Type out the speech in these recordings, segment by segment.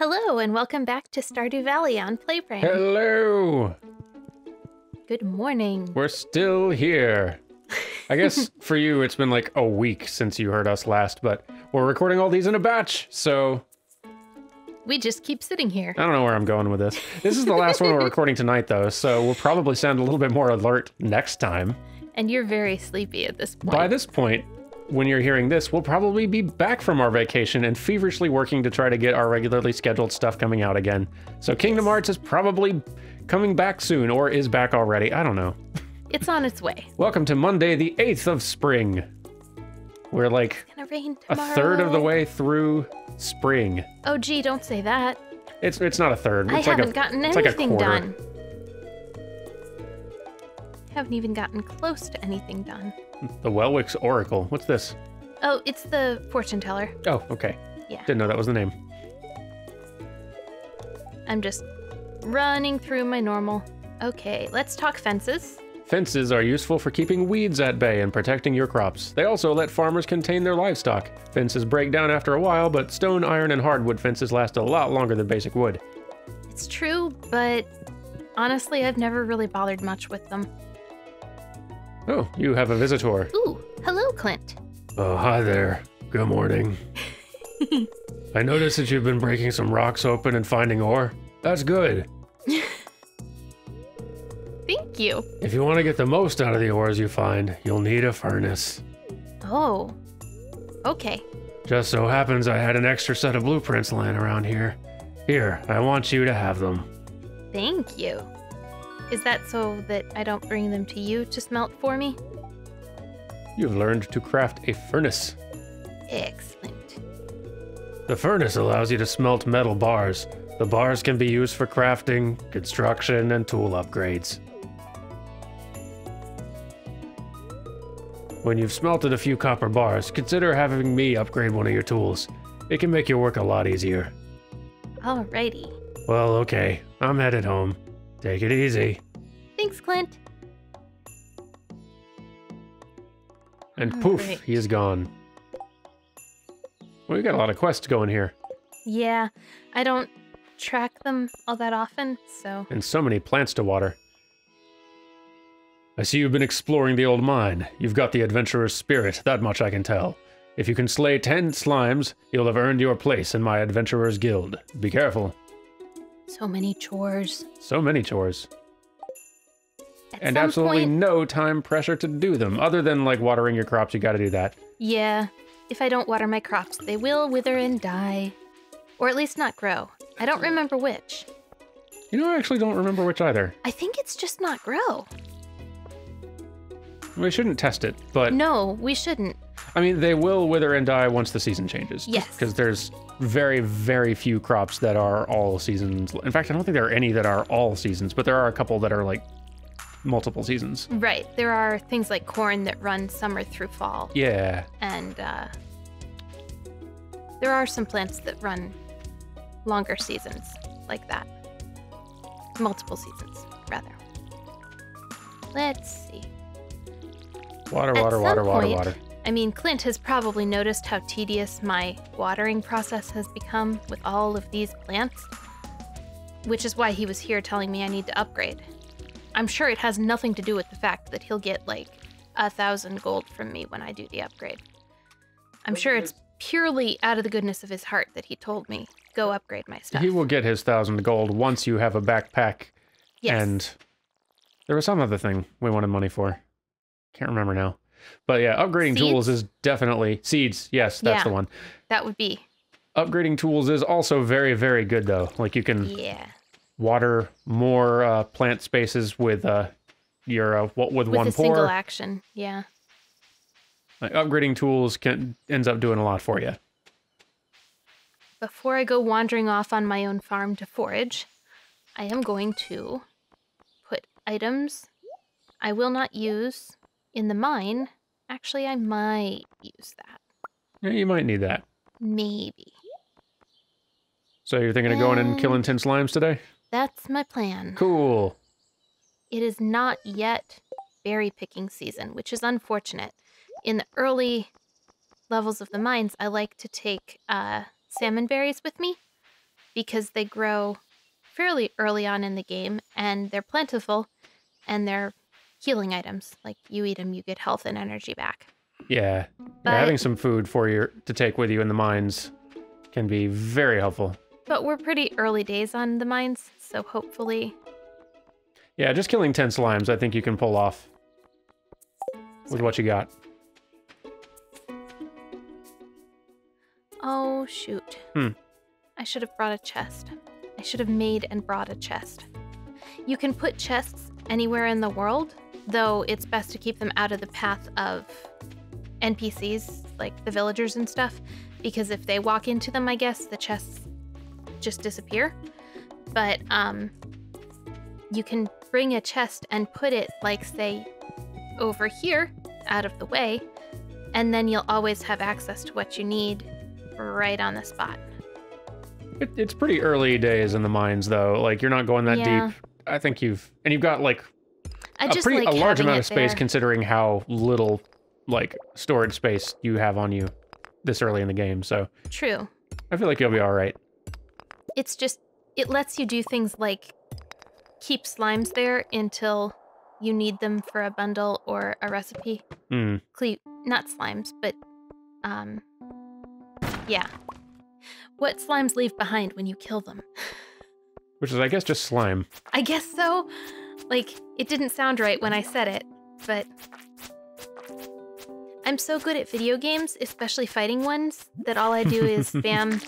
Hello, and welcome back to Stardew Valley on PlayFrame. Hello! Good morning. We're still here. I guess for you it's been like a week since you heard us last, but we're recording all these in a batch, so... We just keep sitting here. I don't know where I'm going with this. This is the last one we're recording tonight, though, so we'll probably sound a little bit more alert next time. And you're very sleepy at this point. By this point, when you're hearing this, we'll probably be back from our vacation and feverishly working to try to get our regularly scheduled stuff coming out again. So Kingdom Hearts is probably coming back soon, or is back already. I don't know. It's on its way. Welcome to Monday, the 8th of spring. We're like It's gonna rain a tomorrow. third of the way through spring. Oh, gee, don't say that. It's not a third. I It's like haven't gotten it's like a anything quarter. done. Haven't even gotten close to anything done. The Welwick's Oracle. What's this? Oh, it's the fortune teller. Oh, okay. Yeah. Didn't know that was the name. I'm just running through my normal. Okay, let's talk fences. Fences are useful for keeping weeds at bay and protecting your crops. They also let farmers contain their livestock. Fences break down after a while, but stone, iron, and hardwood fences last a lot longer than basic wood. It's true, but honestly, I've never really bothered much with them. Oh, you have a visitor. Ooh, hello, Clint. Oh, hi there. Good morning. I noticed that you've been breaking some rocks open and finding ore. That's good. Thank you. If you want to get the most out of the ores you find, you'll need a furnace. Oh, okay. Just so happens I had an extra set of blueprints lying around here. Here, I want you to have them. Thank you. Is that so that I don't bring them to you to smelt for me? You've learned to craft a furnace. Excellent. The furnace allows you to smelt metal bars. The bars can be used for crafting, construction, and tool upgrades. When you've smelted a few copper bars, consider having me upgrade one of your tools. It can make your work a lot easier. Alrighty. Well, okay. I'm headed home. Take it easy. Thanks, Clint. And poof, Alright. he is gone. Well, we got a lot of quests going here. Yeah, I don't track them all that often, so... And so many plants to water. I see you've been exploring the old mine. You've got the adventurer's spirit, that much I can tell. If you can slay 10 slimes, you'll have earned your place in my adventurer's guild. Be careful. So many chores. So many chores. At And some absolutely point, no time pressure to do them. Other than, like, watering your crops, you gotta do that. yeah, if I don't water my crops, they will wither and die. Or at least not grow. I don't remember which. You know, I actually don't remember which either. I think it's just not grow. We shouldn't test it, but... No, we shouldn't. I mean, they will wither and die once the season changes. Yes. Because there's very, very few crops that are all seasons. In fact, I don't think there are any that are all seasons, but there are a couple that are, like, multiple seasons. Right, there are things like corn that run summer through fall. Yeah. And there are some plants that run longer seasons like that. Multiple seasons, rather. Let's see. Water, At water, some water, water, point- water. I mean, Clint has probably noticed how tedious my watering process has become with all of these plants, which is why he was here telling me I need to upgrade. I'm sure it has nothing to do with the fact that he'll get like 1,000 gold from me when I do the upgrade. I'm sure it's purely out of the goodness of his heart that he told me, go upgrade my stuff. He will get his 1,000 gold once you have a backpack. Yes. And there was some other thing we wanted money for. Can't remember now. But yeah, upgrading tools is definitely... Seeds, yes, that's Yeah. the one. That would be. Upgrading tools is also very, very good, though. Like, you can Yeah. water more plant spaces with your with With one a single pour. action, yeah. Like, upgrading tools ends up doing a lot for you. Before I go wandering off on my own farm to forage, I am going to put items I will not use in the mine. Actually, I might use that. Yeah, you might need that. Maybe. So you're thinking of going and killing 10 slimes today? That's my plan. Cool. It is not yet berry picking season, which is unfortunate. In the early levels of the mines, I like to take salmon berries with me because they grow fairly early on in the game, and they're plentiful, and they're healing items. Like, you eat them, you get health and energy back. Yeah. But, having some food for you to take with you in the mines can be very helpful. But we're pretty early days on the mines, so hopefully... Yeah, just killing 10 slimes I think you can pull off with what you got. Oh, shoot. I should have brought a chest. I should have made and brought a chest. You can put chests anywhere in the world, though it's best to keep them out of the path of NPCs, like the villagers and stuff, because if they walk into them, I guess, the chests just disappear. But you can bring a chest and put it, like, say, over here, out of the way, and then you'll always have access to what you need right on the spot. It's pretty early days in the mines, though. Like, you're not going that deep. I think you've got, like, a large amount of space considering how little, like, storage space you have on you this early in the game, so... True. I feel like you'll be all right. It's just, it lets you do things like keep slimes there until you need them for a bundle or a recipe. Not slimes, but, yeah. What slimes leave behind when you kill them? Which is, I guess, just slime. I guess so. Like, it didn't sound right when I said it, but... I'm so good at video games, especially fighting ones, that all I do is spam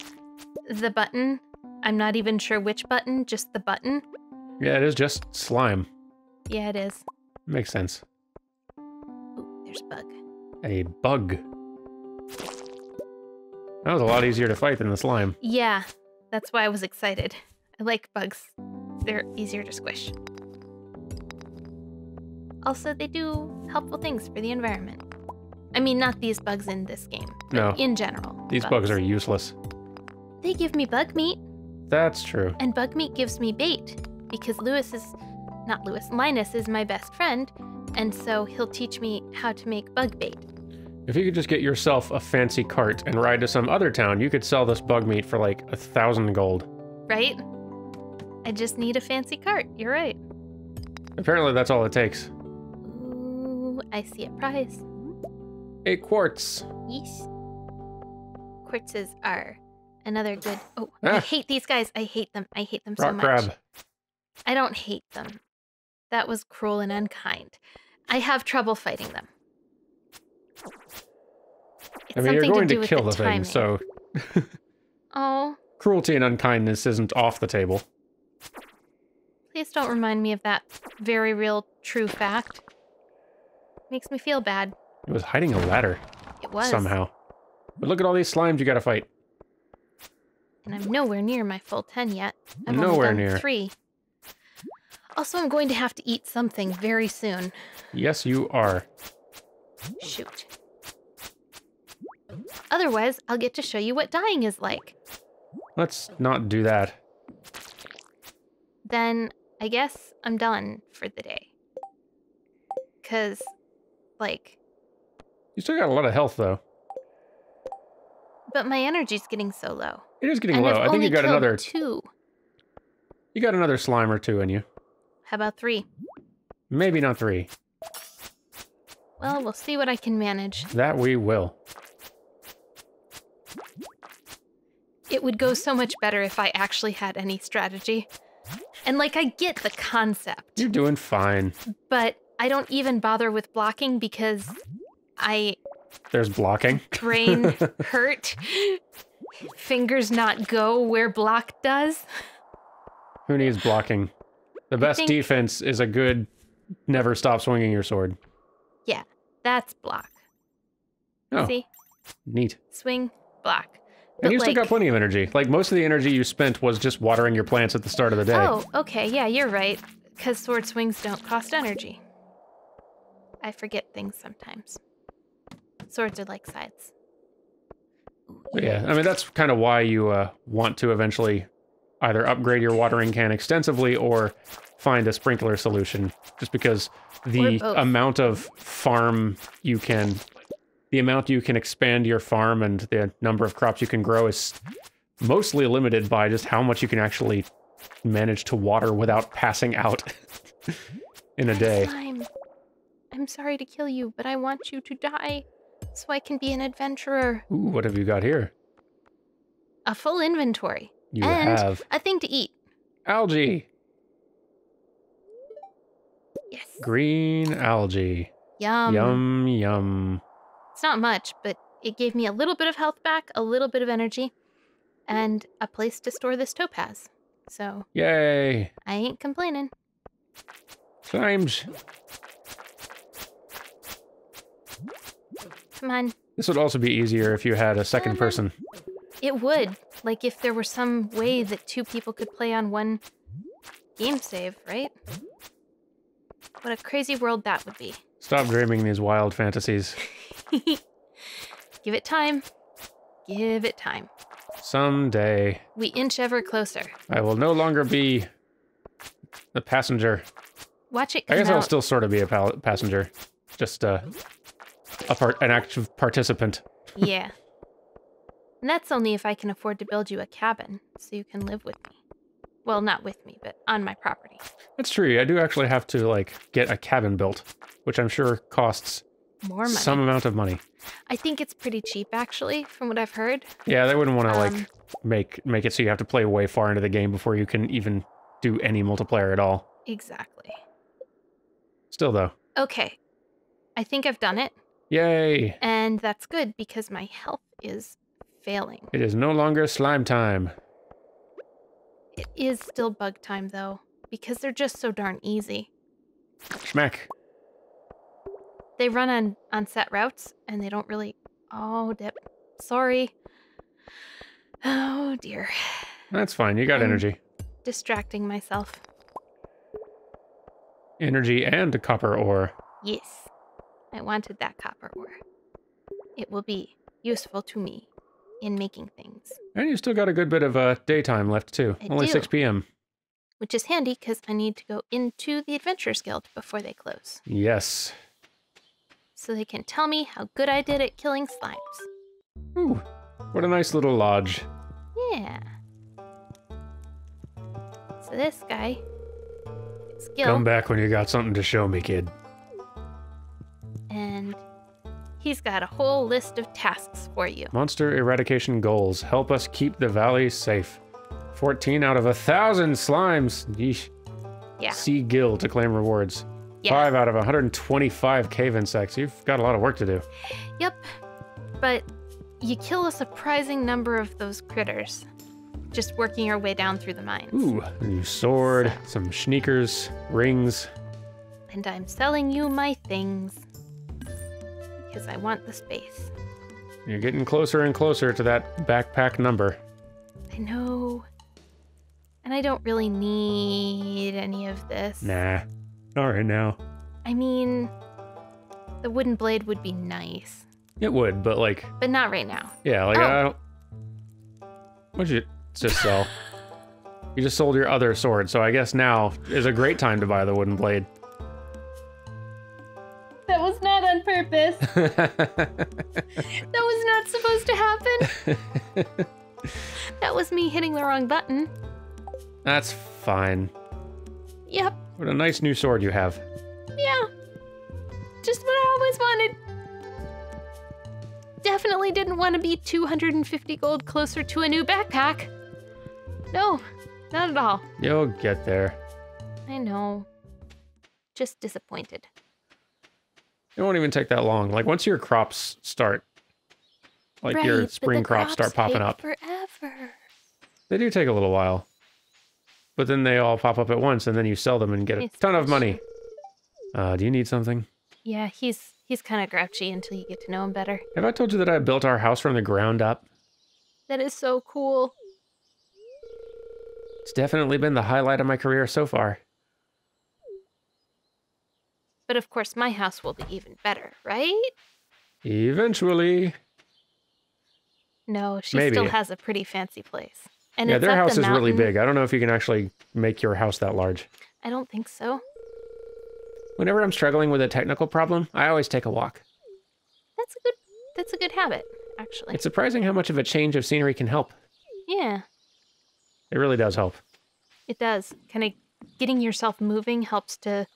the button. I'm not even sure which button, just the button. Yeah, it is just slime. Yeah, it is. Makes sense. Ooh, there's a bug. A bug. That was a lot easier to fight than the slime. Yeah, that's why I was excited. I like bugs. They're easier to squish. Also, they do helpful things for the environment. I mean, not these bugs in this game, but no. In general. These bugs are useless. They give me bug meat. That's true. And bug meat gives me bait, because Linus is my best friend, and so he'll teach me how to make bug bait. If you could just get yourself a fancy cart and ride to some other town, you could sell this bug meat for like 1,000 gold. Right? I just need a fancy cart, you're right. Apparently that's all it takes. Ooh, I see a prize. A quartz. Yes. Quartzes are another good... Oh, I hate these guys. I hate them. I hate them so much. Rock crab. I don't hate them. That was cruel and unkind. I have trouble fighting them. It's I mean, you're going to kill the timing. thing, so... Oh. Cruelty and unkindness isn't off the table. Please don't remind me of that very real, true fact. Makes me feel bad. It was hiding a ladder. It was. Somehow. But look at all these slimes you gotta fight. And I'm nowhere near my full 10 yet. I've nowhere only done near. 3. Also, I'm going to have to eat something very soon. Yes, you are. Shoot. Otherwise, I'll get to show you what dying is like. Let's not do that. Then, I guess I'm done for the day. 'Cause, like... You still got a lot of health, though. But my energy's getting so low. It is getting And low. I've I think you got only another... killed 2. You got another slime or 2 in you. How about 3? Maybe not 3. Well, we'll see what I can manage. That we will. It would go so much better if I actually had any strategy. And, like, I get the concept. You're doing fine. But I don't even bother with blocking because There's blocking. brain hurt. Fingers not go where block does. Who needs blocking? The best defense is a good never stop swinging your sword. Yeah, that's block. Oh, see? Neat. Swing, block. And But, you still got plenty of energy. Like, most of the energy you spent was just watering your plants at the start of the day. Oh, okay, yeah, you're right. Because sword swings don't cost energy. I forget things sometimes. Swords are like scythes. But yeah, I mean, that's kind of why you want to eventually either upgrade your watering can extensively or find a sprinkler solution. Just because the amount of farm you can... The amount you can expand your farm and the number of crops you can grow is mostly limited by just how much you can actually manage to water without passing out in a day. Slime. I'm sorry to kill you, but I want you to die so I can be an adventurer. Ooh, what have you got here? A full inventory. You and have a thing to eat. algae. Yes. Green algae. Yum. Yum, yum. It's not much, but it gave me a little bit of health back, a little bit of energy, and a place to store this topaz. So, Yay. I ain't complaining. Slimes. Come on. This would also be easier if you had a second person. It would. Like if there were some way that two people could play on one game save, right? What a crazy world that would be. Stop dreaming these wild fantasies. Give it time. Give it time. Someday. We inch ever closer. I will no longer be the passenger. Watch it I come guess I'll out. still sort of be a passenger. Just an active participant. Yeah. And that's only if I can afford to build you a cabin, so you can live with me. Well, not with me, but on my property. That's true. I do actually have to, like, get a cabin built, which I'm sure costs More money. some amount of money. I think it's pretty cheap, actually, from what I've heard. Yeah, they wouldn't want to, like, make it so you have to play way far into the game before you can even do any multiplayer at all. Exactly. Still, though. Okay. I think I've done it. Yay! And that's good, because my health is failing. It is no longer slime time. It is still bug time, though, because they're just so darn easy. Schmack. They run on set routes, and they don't really... Oh, dip. Sorry. Oh, dear. That's fine. You got energy. Distracting myself. Energy and copper ore. Yes. I wanted that copper ore. It will be useful to me in making things. And you still got a good bit of daytime left, too. I Only do. 6 p.m. Which is handy, because I need to go into the Adventurers Guild before they close. Yes. So they can tell me how good I did at killing slimes. Ooh, what a nice little lodge. Yeah. So this guy... Skill. Come back when you got something to show me, kid. And he's got a whole list of tasks for you. Monster eradication goals. Help us keep the valley safe. 14 out of 1,000 slimes. Yeesh. Yeah. See Gill to claim rewards. Yeah. 5 out of 125 cave insects. You've got a lot of work to do. Yep. But you kill a surprising number of those critters. Just working your way down through the mines. Ooh, a new sword, some sneakers, rings. And I'm selling you my things. Because I want the space. You're getting closer and closer to that backpack number. I know. And I don't really need any of this. Nah, not right now. I mean, the wooden blade would be nice. It would, but like... But not right now. Yeah, like Oh. I don't... What'd you just sell? You just sold your other sword, so I guess now is a great time to buy the wooden blade. That was not on purpose. That was not supposed to happen. That was me hitting the wrong button. That's fine. Yep. What a nice new sword you have. Yeah. Just what I always wanted. Definitely didn't want to be 250 gold closer to a new backpack. No, not at all. You'll get there. I know. Just disappointed. It won't even take that long. Like once your crops start, like your Right, but spring the crops start popping take up. Forever. They do take a little while. But then they all pop up at once and then you sell them and get a It's ton of bullshit. money. Do you need something? Yeah, he's kind of grouchy until you get to know him better. Have I told you that I built our house from the ground up? That is so cool. It's definitely been the highlight of my career so far. But of course, my house will be even better, right? Eventually. No, she Maybe. still has a pretty fancy place. And Yeah, it's their up house the is really mountain. big. I don't know if you can actually make your house that large. I don't think so. Whenever I'm struggling with a technical problem, I always take a walk. That's a good habit, actually. It's surprising how much of a change of scenery can help. Yeah, It really does help. it does. Kind of getting yourself moving helps to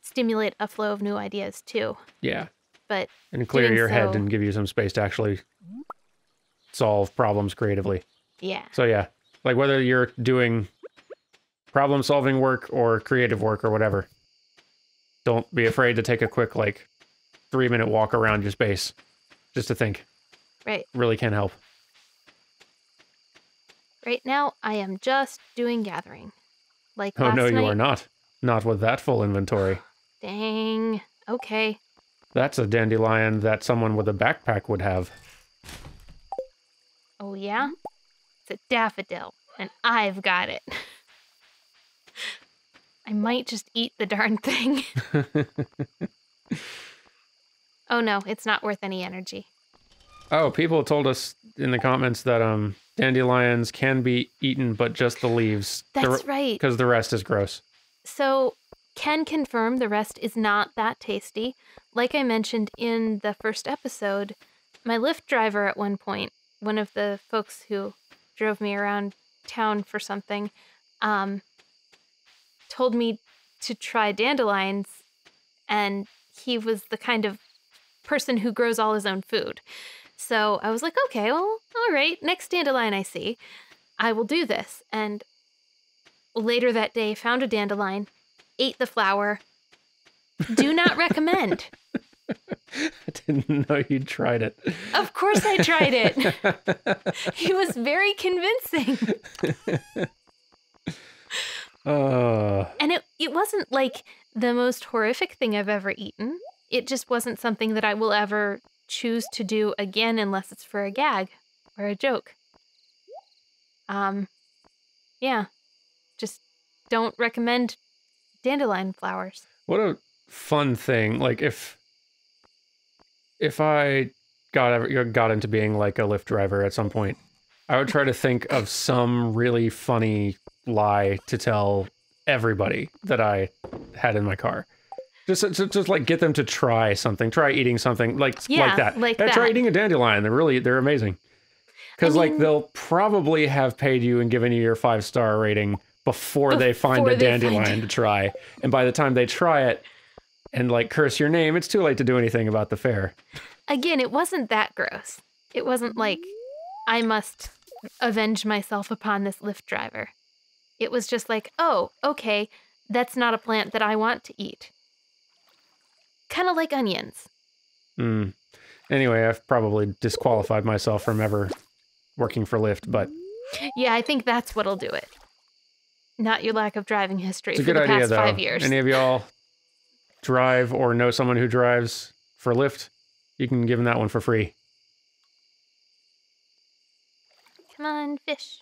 stimulate a flow of new ideas too. Yeah. But And clear doing your head so- and give you some space to actually solve problems creatively. yeah, So yeah, like whether you're doing problem solving work or creative work or whatever, don't be afraid to take a quick, like, 3-minute walk around your space just to think. right. Really can help. Right now, I am just doing gathering. Like Oh last no, night. you are not. Not with that full inventory. Dang. Okay. That's a dandelion that someone with a backpack would have. Oh yeah? It's a daffodil, and I've got it. I might just eat the darn thing. Oh no, it's not worth any energy. Oh, people told us in the comments that dandelions can be eaten, but just the leaves. That's right. Because the rest is gross. So, can confirm the rest is not that tasty. Like I mentioned in the first episode, my Lyft driver at one point, one of the folks who drove me around town for something, told me to try dandelions, and he was the kind of person who grows all his own food. So I was like, okay, well, all right, next dandelion I see, I will do this. And later that day, found a dandelion, ate the flower. Do not recommend. I didn't know you'd tried it. Of course I tried it. He was very convincing. And it wasn't like the most horrific thing I've ever eaten. It just wasn't something that I will ever choose to do again unless it's for a gag or a joke. Yeah. Just don't recommend dandelion flowers. What a fun thing. Like if I got into being like a Lyft driver at some point, I would try to think of some really funny lie to tell everybody that I had in my car. Just like get them to try something, try eating something like that. Like yeah, that. Try eating a dandelion. They're amazing. Because like they'll probably have paid you and given you your 5-star rating before they find a dandelion to try. And by the time they try it and like curse your name, it's too late to do anything about the fare. Again, it wasn't that gross. It wasn't like I must avenge myself upon this Lyft driver. It was just like, oh, okay, that's not a plant that I want to eat. Kind of like onions. Anyway, I've probably disqualified myself from ever working for Lyft, but... Yeah, I think that's what'll do it. Not your lack of driving history for the idea, past though. 5 years. Any of y'all drive or know someone who drives for Lyft? You can give them that one for free. Come on, fish.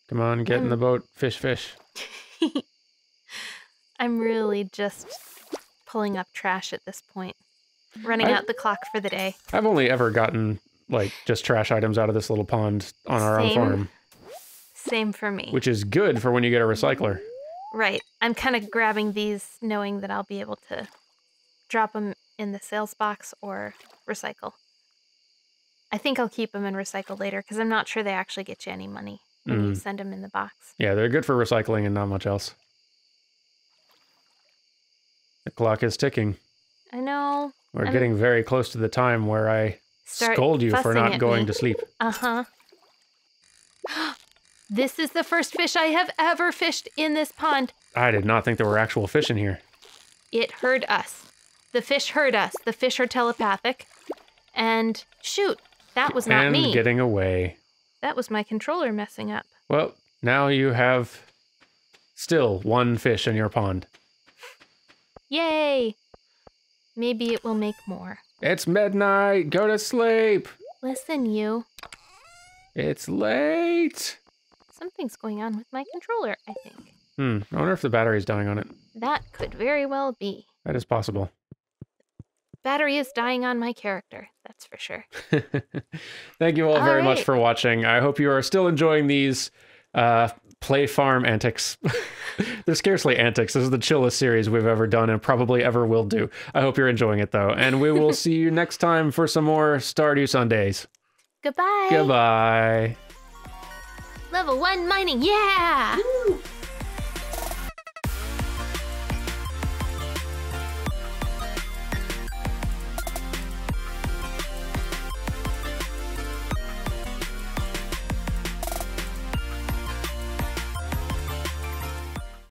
Come on, get in the boat. Fish, fish. I'm really just pulling up trash at this point. Running out the clock for the day. I've only ever gotten, like, just trash items out of this little pond on our own farm. Same for me. Which is good for when you get a recycler. Right. I'm kind of grabbing these knowing that I'll be able to drop them in the sales box or recycle. I think I'll keep them and recycle later because I'm not sure they actually get you any money when you send them in the box. Yeah, they're good for recycling and not much else. The clock is ticking. I know. We're getting very close to the time where I scold you for not going to sleep. Uh-huh. This is the first fish I have ever fished in this pond. I did not think there were actual fish in here. It heard us. The fish heard us. The fish are telepathic. And shoot, that was not me. And getting away. That was my controller messing up. Well, now you have still one fish in your pond. Yay! Maybe it will make more. It's midnight. Go to sleep. Listen, you. It's late. Something's going on with my controller, I think. I wonder if the battery's dying on it. That could very well be. That is possible. Battery is dying on my character, that's for sure. Thank you all very much for watching. I hope you are still enjoying these play farm antics. They're scarcely antics. This is the chillest series we've ever done and probably ever will do. I hope you're enjoying it, though. And we will see you next time for some more Stardew Sundays. Goodbye. Goodbye. Level 1 mining, yeah! Woo!